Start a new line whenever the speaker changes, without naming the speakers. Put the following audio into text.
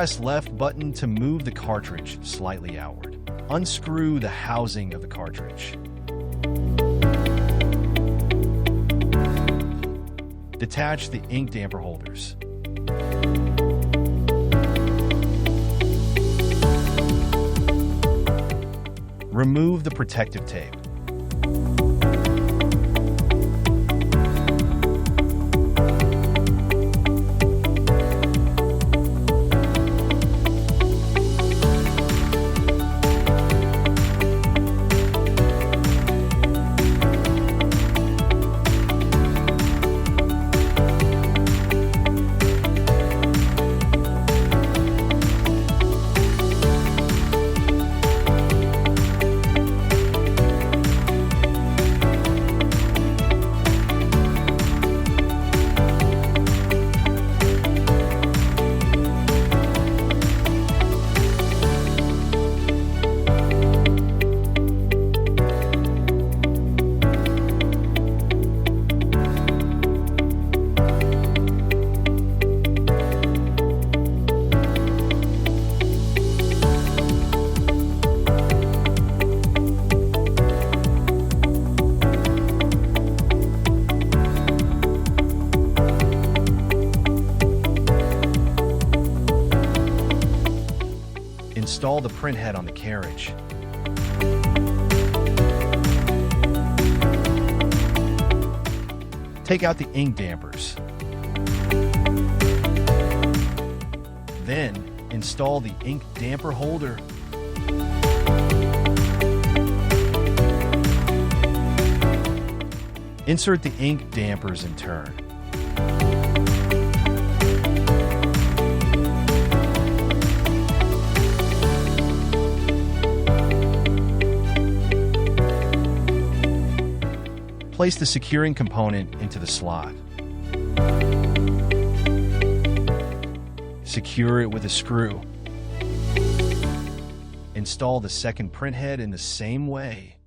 Press left button to move the cartridge slightly outward. Unscrew the housing of the cartridge. Detach the ink damper holders. Remove the protective tape. Install the printhead on the carriage. Take out the ink dampers. Then, install the ink damper holder. Insert the ink dampers in turn. Place the securing component into the slot. Secure it with a screw. Install the second printhead in the same way.